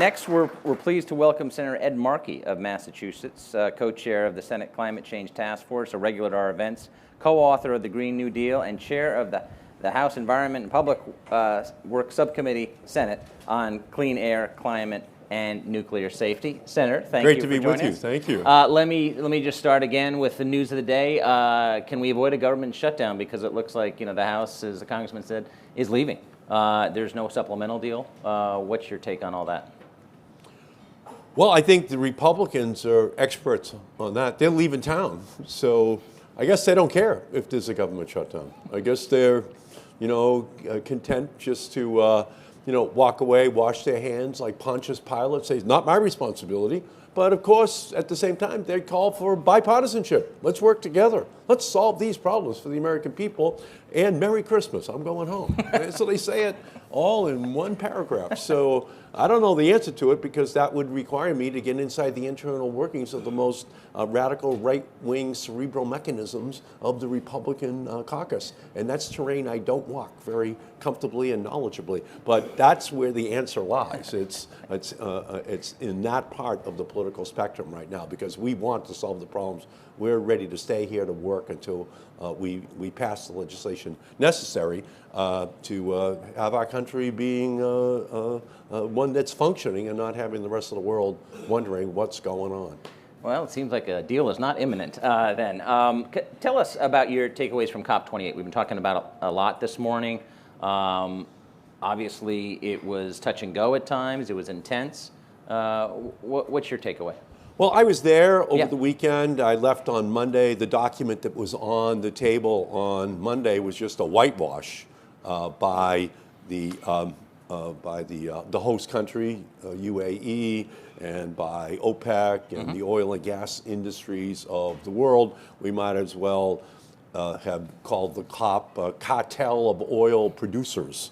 Next, we're pleased to welcome Senator Ed Markey of Massachusetts, co-chair of the Senate Climate Change Task Force, a regular at our events, co-author of the Green New Deal, and chair of the House Environment and Public Works Subcommittee, Senate, on clean air, climate, and nuclear safety. Senator, thank you for joining us. Great to be with you. Thank you. Let me just start again with the news of the day. Can we avoid a government shutdown? Because it looks like the House, as the congressman said, is leaving. There's no supplemental deal. What's your take on all that? Well, I think the Republicans are experts on that. They're leaving town, so I guess they don't care if there's a government shutdown. I guess they're, content just to, walk away, wash their hands like Pontius Pilate, say, it's not my responsibility. But of course, at the same time, they call for bipartisanship. Let's work together. Let's solve these problems for the American people. And Merry Christmas, I'm going home. So they say it all in one paragraph. So I don't know the answer to it because that would require me to get inside the internal workings of the most radical right-wing cerebral mechanisms of the Republican caucus. And that's terrain I don't walk very comfortably and knowledgeably. But that's where the answer lies. It's in that part of the political spectrum right now because we want to solve the problems. We're ready to stay here to work until we pass the legislation necessary to have our country being one that's functioning and not having the rest of the world wondering what's going on. Well, it seems like a deal is not imminent then. Tell us about your takeaways from COP28. We've been talking about it a lot this morning. Obviously, it was touch and go at times. It was intense. What's your takeaway? Well, I was there over the weekend. I left on Monday. The document that was on the table on Monday was just a whitewash by the host country, UAE, and by OPEC and the oil and gas industries of the world. We might as well have called the COP a cartel of oil producers,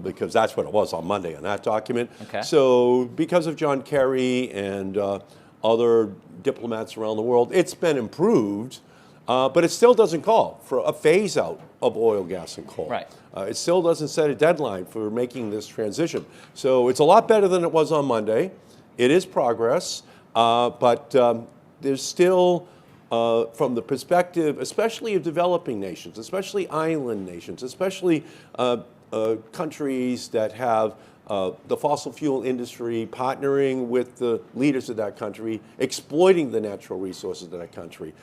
because that's what it was on Monday in that document. Okay. So because of John Kerry and other diplomats around the world, it's been improved, but it still doesn't call for a phase out of oil, gas, and coal. Right. It still doesn't set a deadline for making this transition. So it's a lot better than it was on Monday. It is progress, but there's still, from the perspective, especially of developing nations, especially island nations, especially countries that have the fossil fuel industry partnering with the leaders of that country, exploiting the natural resources of that country,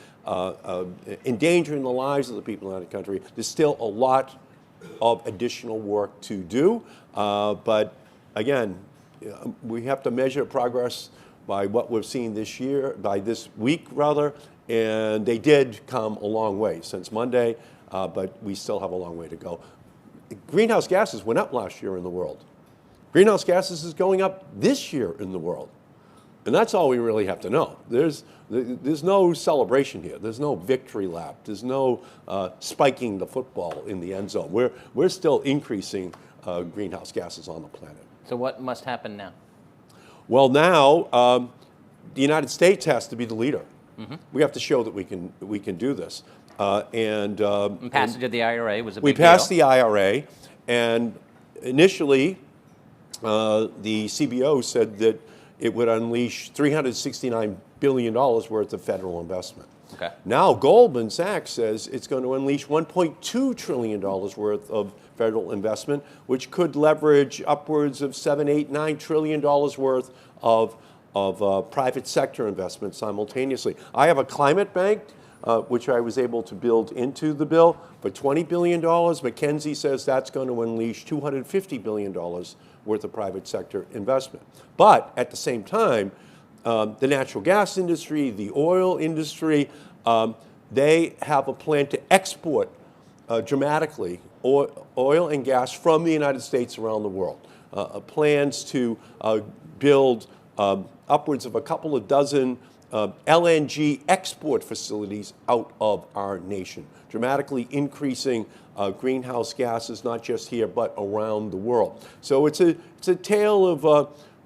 endangering the lives of the people in that country. There's still a lot of additional work to do. But again, we have to measure progress by what we've seen this year, by this week rather, and they did come a long way since Monday, but we still have a long way to go. Greenhouse gases went up last year in the world. Greenhouse gases is going up this year in the world. And that's all we really have to know. There's no celebration here. There's no victory lap. There's no spiking the football in the end zone. We're still increasing greenhouse gases on the planet. So what must happen now? Well, now the United States has to be the leader. We have to show that we can do this. And passage of the IRA was a big deal. We passed the IRA, and initially the CBO said that it would unleash $369 billion worth of federal investment. Okay. Now Goldman Sachs says it's going to unleash $1.2 trillion worth of federal investment, which could leverage upwards of $7, $8, $9 trillion worth of private sector investment simultaneously. I have a climate bank, which I was able to build into the bill for $20 billion. McKinsey says that's going to unleash $250 billion worth of private sector investment. But at the same time, the natural gas industry, the oil industry, they have a plan to export dramatically oil and gas from the United States around the world. Plans to build upwards of a couple of dozen LNG export facilities out of our nation, dramatically increasing greenhouse gases, not just here, but around the world. So it's a tale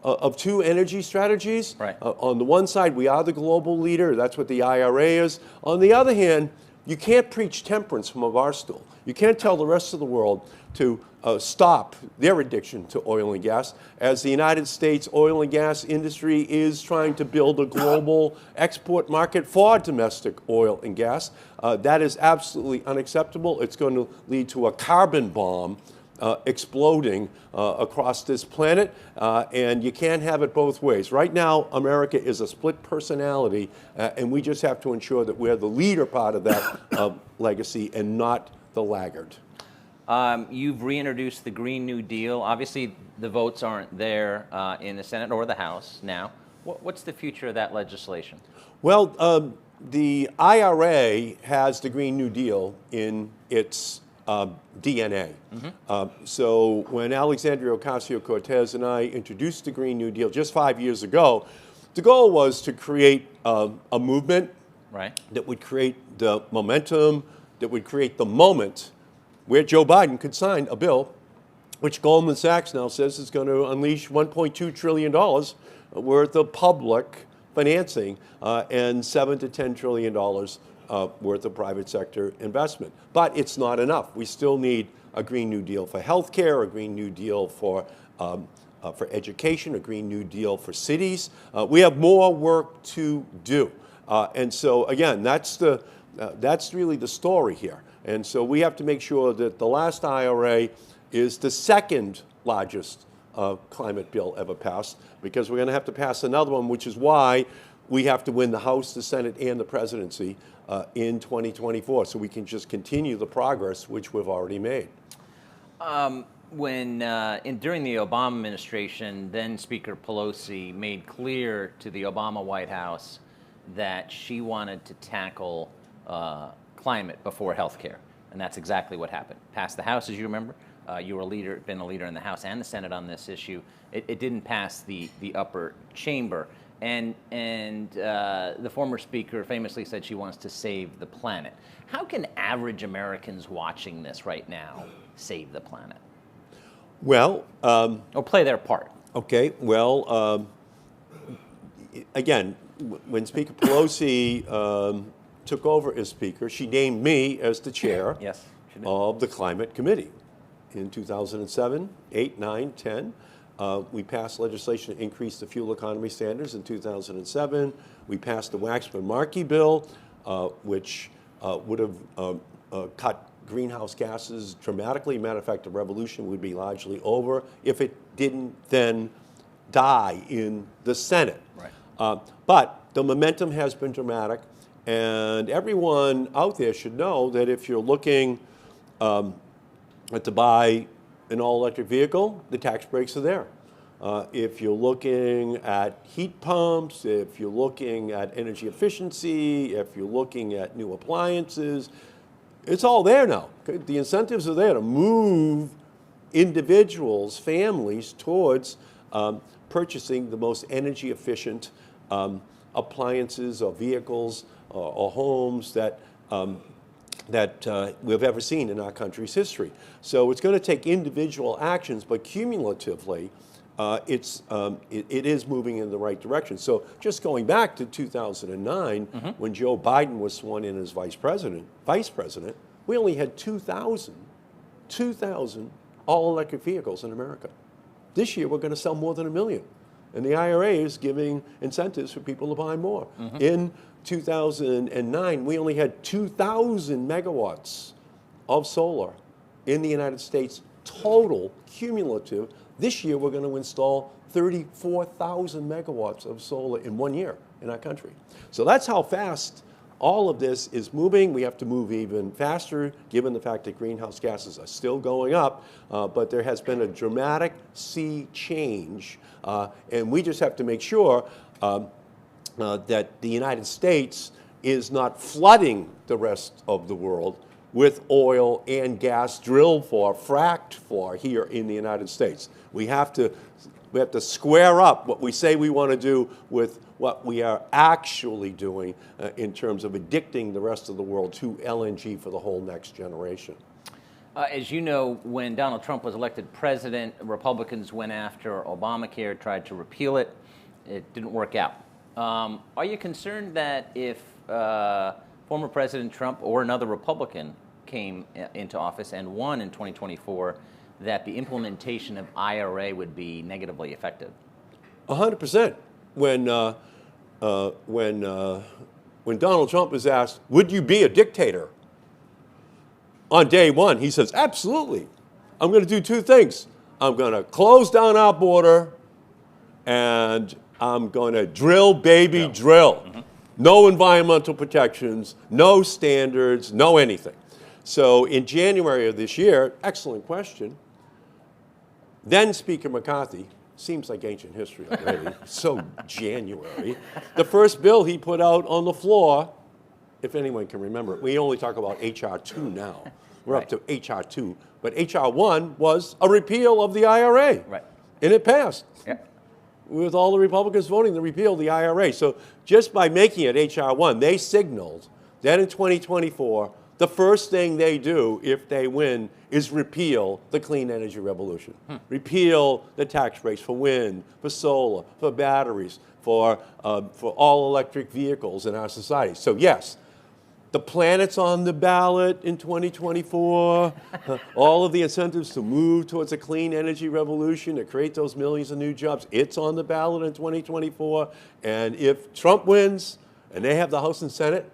of two energy strategies. Right. On the one side, we are the global leader. That's what the IRA is. On the other hand, you can't preach temperance from a bar stool. You can't tell the rest of the world to stop their addiction to oil and gas, as the United States oil and gas industry is trying to build a global export market for domestic oil and gas. That is absolutely unacceptable. It's going to lead to a carbon bomb exploding across this planet, and you can't have it both ways. Right now, America is a split personality, and we just have to ensure that we're the leader part of that legacy and not the laggard. You've reintroduced the Green New Deal. Obviously, the votes aren't there in the Senate or the House now. What's the future of that legislation? Well, the IRA has the Green New Deal in its DNA. So when Alexandria Ocasio-Cortez and I introduced the Green New Deal just 5 years ago, the goal was to create a movement that would create the momentum, that would create the moment where Joe Biden could sign a bill which Goldman Sachs now says is going to unleash $1.2 trillion worth of public financing and $7 to $10 trillion worth of private sector investment. But it's not enough. We still need a Green New Deal for healthcare, a Green New Deal for education, a Green New Deal for cities. We have more work to do. And so, again, that's really the story here. And so we have to make sure that the last IRA is the second largest climate bill ever passed, because we're going to have to pass another one, which is why we have to win the House, the Senate, and the presidency in 2024, so we can just continue the progress which we've already made. During the Obama administration, then Speaker Pelosi made clear to the Obama White House that she wanted to tackle climate before health care, and that's exactly what happened. Passed the House, as you remember. You were been a leader in the House and the Senate on this issue. It didn't pass the upper chamber, and the former speaker famously said she wants to save the planet. How can average Americans watching this right now save the planet? Well, or play their part. Okay. Well, again, when Speaker Pelosi took over as Speaker, she named me as the chair yes, of the Climate Committee. In 2007, 8, 9, 10, we passed legislation to increase the fuel economy standards. In 2007, we passed the Markey bill, which would have cut greenhouse gases dramatically. Matter of fact, the revolution would be largely over if it didn't then die in the Senate. Right. But the momentum has been dramatic, and everyone out there should know that if you're looking to buy an all-electric vehicle, the tax breaks are there. If you're looking at heat pumps, if you're looking at energy efficiency, if you're looking at new appliances, it's all there now. Okay? The incentives are there to move individuals, families, towards purchasing the most energy efficient appliances or vehicles or homes that we've ever seen in our country's history. So it's going to take individual actions, but cumulatively, it is moving in the right direction. So just going back to 2009, when Joe Biden was sworn in as vice president, we only had 2,000 all-electric vehicles in America. This year, we're going to sell more than 1 million. And the IRA is giving incentives for people to buy more. In 2009, we only had 2,000 megawatts of solar in the United States, total cumulative. This year, we're going to install 34,000 megawatts of solar in 1 year in our country. So that's how fast all of this is moving. We have to move even faster, given the fact that greenhouse gases are still going up, but there has been a dramatic sea change, and we just have to make sure that the United States is not flooding the rest of the world with oil and gas drilled for, fracked for here in the United States. We have to square up what we say we want to do with what we are actually doing in terms of addicting the rest of the world to LNG for the whole next generation. As you know, when Donald Trump was elected president, Republicans went after Obamacare, tried to repeal it. It didn't work out. Are you concerned that if former President Trump or another Republican came into office and won in 2024, that the implementation of IRA would be negatively affected? 100%. When Donald Trump is asked, would you be a dictator? On day one, he says, absolutely. I'm going to do two things. I'm going to close down our border, and I'm going to drill, baby, drill. Mm-hmm. No environmental protections, no standards, no anything. So in January of this year, excellent question, then Speaker McCarthy, seems like ancient history already, so January, the first bill he put out on the floor, if anyone can remember it, we only talk about H.R. 2 now. We're up to H.R. 2, but H.R. 1 was a repeal of the IRA. Right. And it passed. Yeah. With all the Republicans voting to repeal the IRA. So just by making it H.R. 1, they signaled that in 2024, the first thing they do if they win is repeal the clean energy revolution. Repeal the tax breaks for wind, for solar, for batteries, for all electric vehicles in our society. So yes, the planet's on the ballot in 2024. All of the incentives to move towards a clean energy revolution, to create those millions of new jobs, it's on the ballot in 2024. And if Trump wins and they have the House and Senate,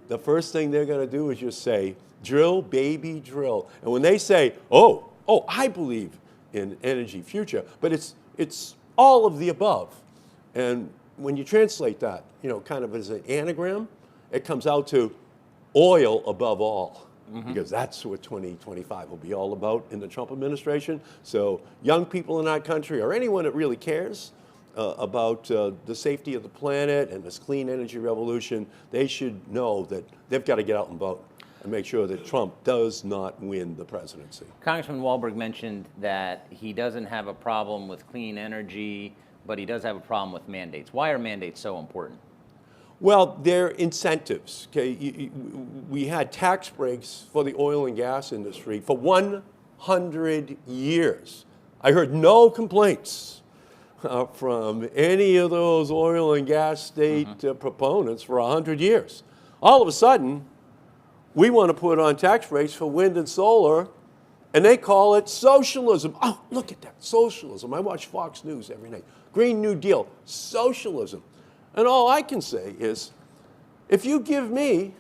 the first thing they're going to do is just say, drill, baby, drill. And when they say, oh, I believe in energy future, but it's all of the above. And when you translate that, kind of as an anagram, it comes out to oil above all, because that's what 2025 will be all about in the Trump administration. So young people in our country, or anyone that really cares about the safety of the planet and this clean energy revolution, they should know that they've got to get out and vote and make sure that Trump does not win the presidency. Congressman Wahlberg mentioned that he doesn't have a problem with clean energy, but he does have a problem with mandates. Why are mandates so important? Well, they're incentives. Okay, we had tax breaks for the oil and gas industry for 100 years. I heard no complaints from any of those oil and gas state proponents for 100 years. All of a sudden, we want to put on tax breaks for wind and solar, and they call it socialism. Oh, look at that, socialism. I watch Fox News every night. Green New Deal, socialism. And all I can say is, if you give me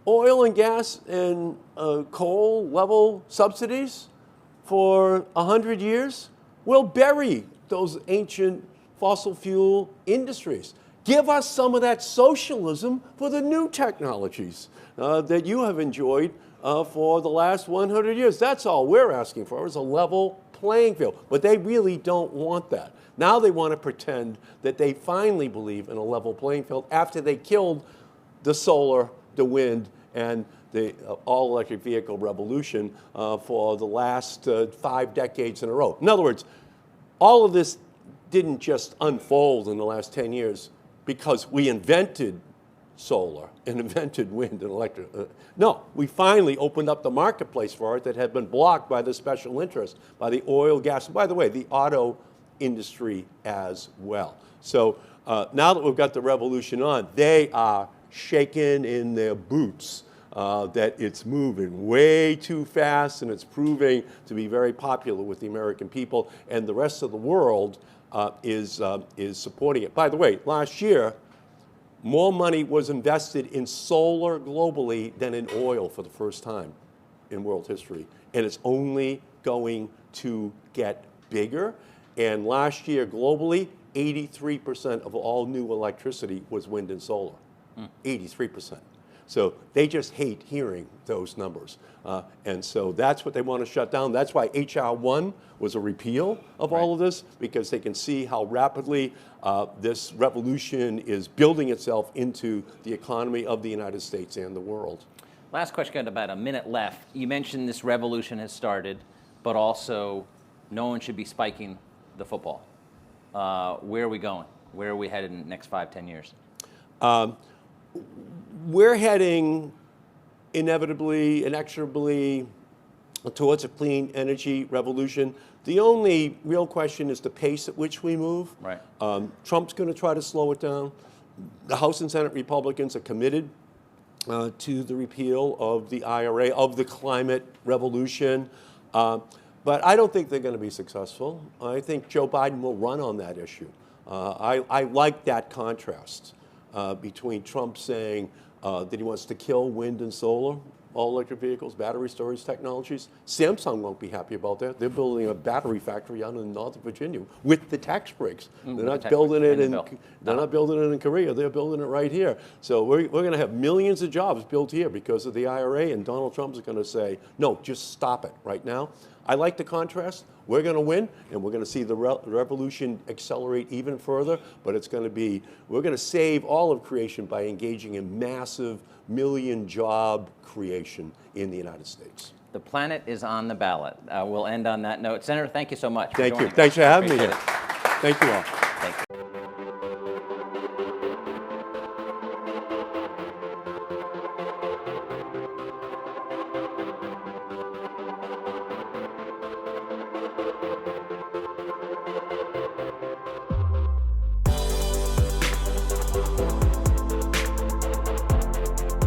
oil and gas and coal level subsidies for 100 years, we'll bury those ancient fossil fuel industries. Give us some of that socialism for the new technologies that you have enjoyed for the last 100 years. That's all we're asking for, is a level playing field. But they really don't want that. Now they want to pretend that they finally believe in a level playing field after they killed the solar, the wind, and the all-electric vehicle revolution for the last 5 decades in a row. In other words, all of this didn't just unfold in the last 10 years because we invented solar and invented wind and electric. No, we finally opened up the marketplace for it that had been blocked by the special interest, by the oil, gas, and by the way, the auto industry as well. So now that we've got the revolution on, they are shaking in their boots that it's moving way too fast, and it's proving to be very popular with the American people, and the rest of the world is supporting it. By the way, last year, more money was invested in solar globally than in oil for the first time in world history, and it's only going to get bigger. And last year, globally, 83% of all new electricity was wind and solar. 83%. So they just hate hearing those numbers. And so that's what they want to shut down. That's why H.R. 1 was a repeal of all of this, because they can see how rapidly this revolution is building itself into the economy of the United States and the world. Last question, got about a minute left. You mentioned this revolution has started, but also no one should be spiking the football. Where are we going? Where are we headed in the next 5-10 years? We're heading inevitably, inexorably towards a clean energy revolution. The only real question is the pace at which we move. Right. Trump's going to try to slow it down. The House and Senate Republicans are committed to the repeal of the IRA, of the climate revolution. But I don't think they're going to be successful. I think Joe Biden will run on that issue. I like that contrast between Trump saying that he wants to kill wind and solar, all electric vehicles, battery storage technologies. Samsung won't be happy about that. They're building a battery factory out in Northern Virginia with the tax breaks. They're not building it they're not building it in Korea. They're building it right here. So we're going to have millions of jobs built here because of the IRA, and Donald Trump is going to say, no, just stop it right now. I like the contrast. We're going to win, and we're going to see the revolution accelerate even further, but we're going to save all of creation by engaging in massive million job creation in the United States. The planet is on the ballot. We'll end on that note. Senator, thank you so much. Thank you. Us. Thanks for having me Appreciate here. it. Thank you all.